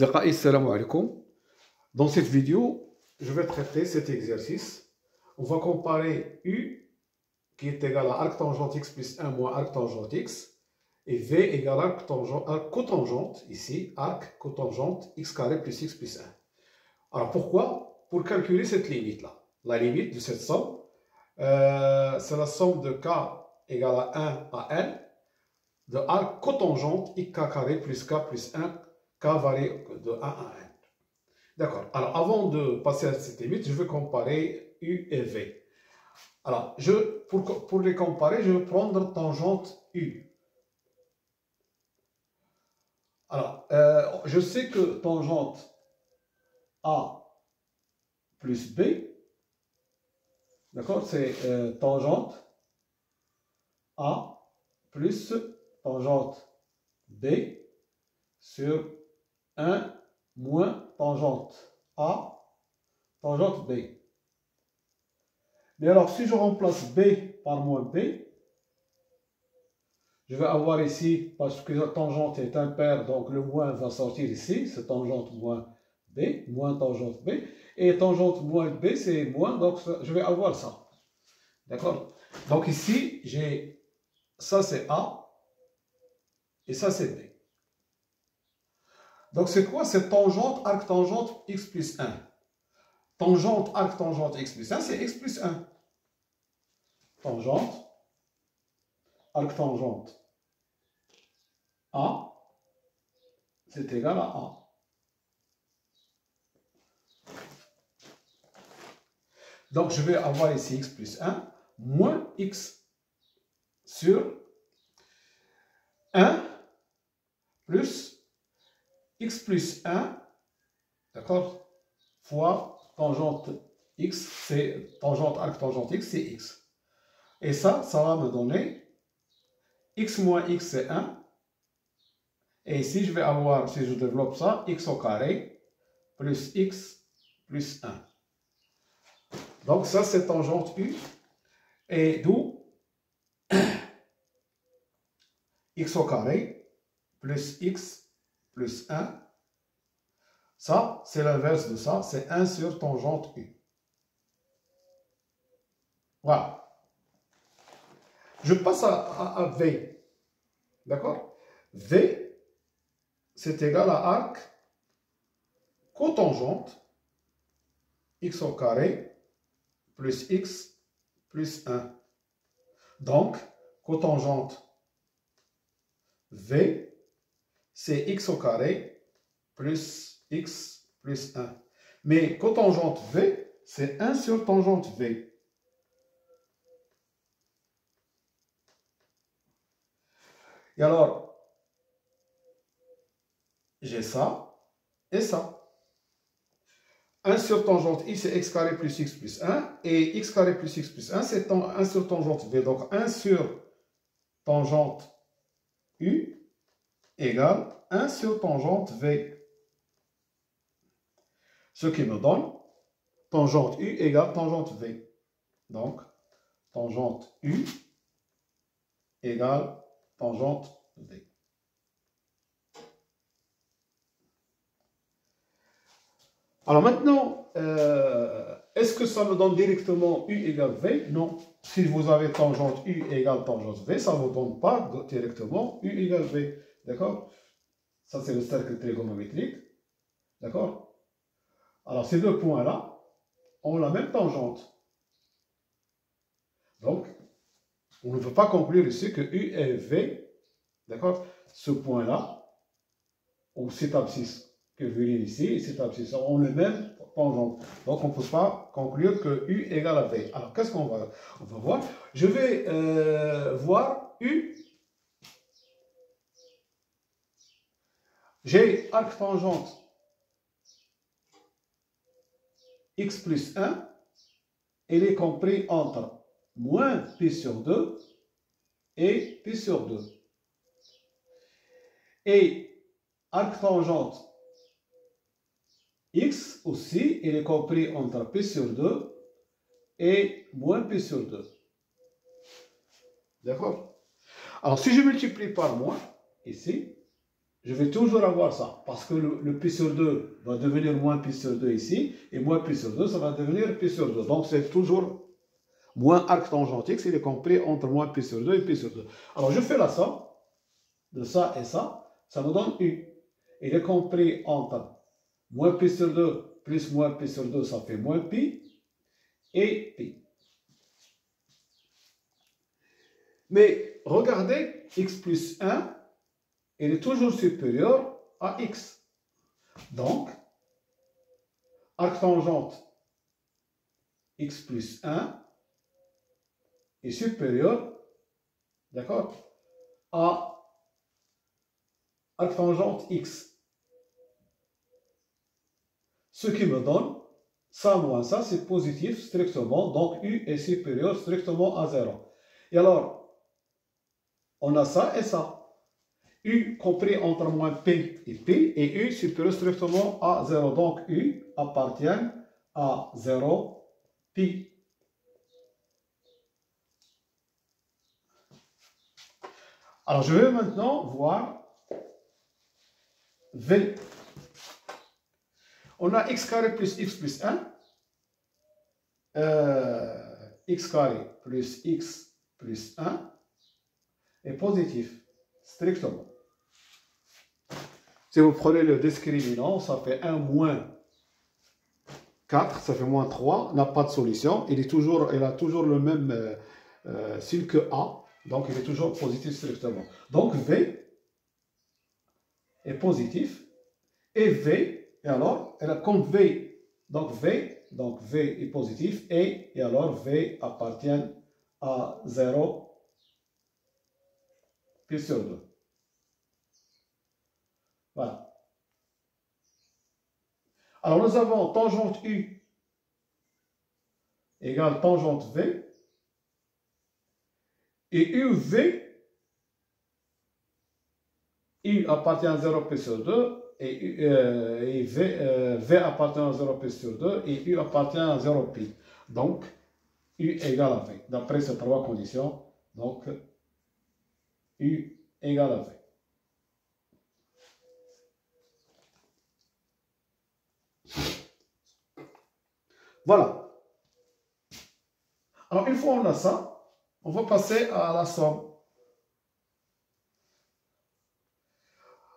Assalamu alaikum. Dans cette vidéo, je vais traiter cet exercice. On va comparer U qui est égal à arc tangente x plus 1 moins arc tangente x et V égale arc cotangente, ici, arc cotangente x carré plus x plus 1. Alors pourquoi? Pour calculer cette limite-là. La limite de cette somme, c'est la somme de k égale à 1 à n de arc cotangente x carré plus k plus 1 k varie de 1 à n. D'accord. Alors, avant de passer à cette limite, je vais comparer U et V. Alors, pour les comparer, je vais prendre tangente U. Alors, je sais que tangente A plus B, d'accord, c'est tangente A plus tangente B sur 1 moins tangente A, tangente B. Mais alors, si je remplace B par moins B, je vais avoir ici, parce que la tangente est impaire, donc le moins va sortir ici, c'est tangente moins B, moins tangente B, et tangente moins B, c'est moins, donc je vais avoir ça. D'accord? Donc ici, j'ai, ça c'est A, et ça c'est B. Donc c'est quoi? C'est tangente, arc tangente, x plus 1. Tangente, arc tangente, x plus 1, c'est x plus 1. Tangente, arc tangente, A, c'est égal à A. Donc je vais avoir ici x plus 1 moins x sur 1 plus x plus 1, d'accord, fois tangente x, c'est tangente arc tangente x, c'est x. Et ça va me donner x moins x, c'est 1. Et ici, je vais avoir, si je développe ça, x au carré plus x plus 1. Donc ça, c'est tangente U. Et d'où x au carré plus x plus 1. Ça, c'est l'inverse de ça, c'est 1 sur tangente U. Voilà. Je passe à V. D'accord? V, c'est égal à arc cotangente x au carré plus x plus 1. Donc, cotangente V, c'est x au carré plus x plus 1. Mais cotangente V, c'est 1 sur tangente V. Et alors, j'ai ça et ça. 1 sur tangente I, c'est x carré plus x plus 1. Et x carré plus x plus 1, c'est 1 sur tangente V. Donc, 1 sur tangente U égale 1 sur tangente V. Ce qui me donne tangente U égale tangente V. Donc, tangente U égale tangente V. Alors maintenant, est-ce que ça me donne directement U égale V? Non. Si vous avez tangente U égale tangente V, ça ne vous donne pas directement U égale V. D'accord? Ça, c'est le cercle trigonométrique. D'accord? Alors, ces deux points-là ont la même tangente. Donc, on ne peut pas conclure ici que U et V, d'accord? Ce point-là, ou cet abscisse que je lis ici, et cet abscisse ont le même tangente. Donc, on ne peut pas conclure que U égale à V. Alors, qu'est-ce qu'on va voir? Je vais voir U. J'ai arc tangente x plus 1, il est compris entre moins pi sur 2 et pi sur 2. Et arc tangente x aussi, il est compris entre pi sur 2 et moins pi sur 2. D'accord? Alors, si je multiplie par moins, ici, je vais toujours avoir ça. Parce que le pi sur 2 va devenir moins pi sur 2 ici. Et moins pi sur 2, ça va devenir pi sur 2. Donc c'est toujours moins arc tangent x. Il est compris entre moins pi sur 2 et pi sur 2. Alors je fais la somme de ça et ça. Ça me donne U. Il est compris entre moins pi sur 2 plus moins pi sur 2, ça fait moins pi. Et pi. Mais regardez, x plus 1, il est toujours supérieur à x. Donc, arc tangente x plus 1 est supérieur, d'accord, à arc tangente x. Ce qui me donne, ça moins ça, c'est positif strictement, donc U est supérieur strictement à 0. Et alors, on a ça et ça. U compris entre moins P et P, et U supérieur strictement à 0. Donc U appartient à 0 pi. Alors je vais maintenant voir V. On a x carré plus x plus 1. X carré plus x plus 1 est positif, strictement. Si vous prenez le discriminant, ça fait 1 moins 4, ça fait moins 3, n'a pas de solution. Il a toujours le même signe que A, donc il est toujours positif strictement. Donc V est positif, et V, et alors, comme V, donc V est positif, et alors V appartient à 0 pi sur 2. Voilà. Alors nous avons tangente U égale tangente V, et UV, U appartient à 0 pi sur 2, et V appartient à 0 pi sur 2, et U appartient à 0 pi. Donc, U égale à V. D'après ces trois conditions, donc, U égale à V. Voilà. Alors, une fois on a ça, on va passer à la somme.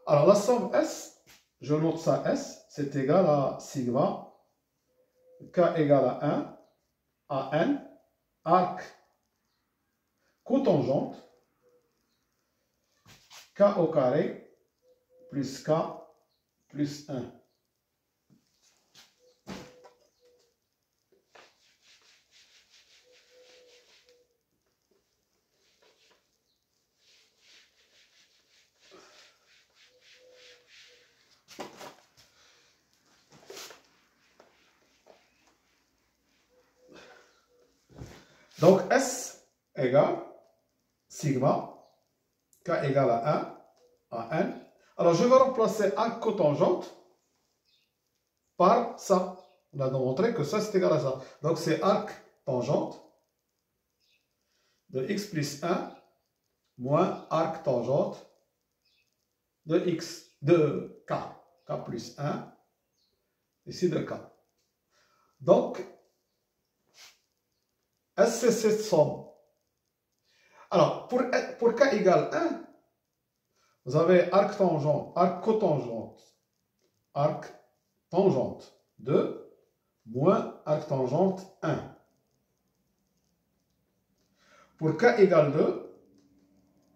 Alors, la somme S, je note ça S, c'est égal à sigma, K égale à 1, à N, arc cotangente, K au carré, plus K, plus 1. Donc, S égale sigma, K égale à 1, à N. Alors, je vais remplacer arc cotangente par ça. On a démontré que ça, c'est égal à ça. Donc, c'est arc tangente de x plus 1 moins arc tangente de x, de k. K plus 1, ici de k. Donc, S, c'est cette somme. Alors, pour k égale 1, vous avez arc tangente, arc cotangente, arc tangente 2 moins arc tangente 1. Pour k égale 2,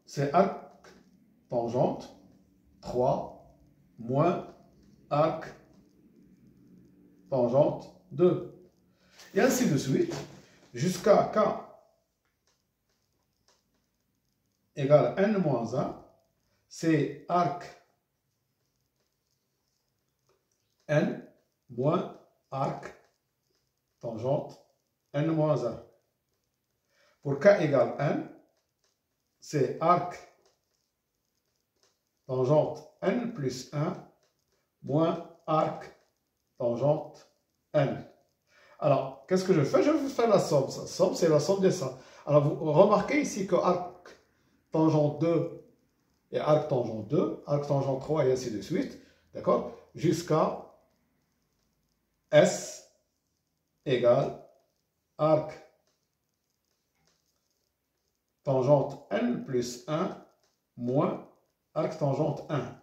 c'est arc tangente 3 moins arc tangente 2. Et ainsi de suite, jusqu'à k égale n moins 1, c'est arc n moins arc tangente n moins 1. Pour k égale n, c'est arc tangente n plus 1 moins arc tangente n. Alors, qu'est-ce que je fais? Je vais faire la somme. La somme, c'est la somme de ça. Alors, vous remarquez ici que arc tangente 2 et arc tangent 2, arc tangent 3 et ainsi de suite, d'accord, jusqu'à S égale arc tangente n plus 1 moins arc tangente 1.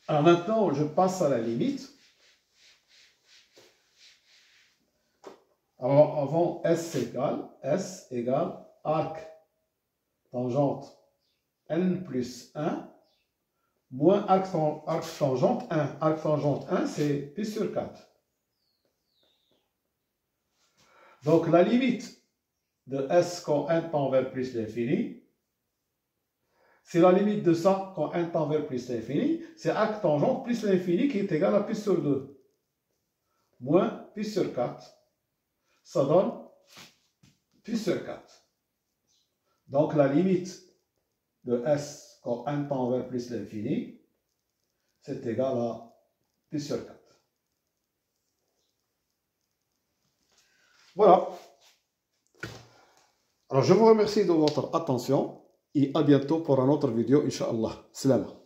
Alors maintenant, je passe à la limite. Alors avant S égale arc tangente n plus 1 moins arc tangente 1. Arc tangente 1, c'est pi sur 4. Donc la limite de S quand n tend vers plus l'infini, c'est la limite de ça quand n tend vers plus l'infini, c'est arc tangente plus l'infini qui est égal à pi sur 2 moins pi sur 4. Ça donne pi sur 4. Donc la limite de S quand n tend vers plus l'infini, c'est égal à pi sur 4. Voilà. Alors je vous remercie de votre attention et à bientôt pour une autre vidéo, Inch'Allah. Salam.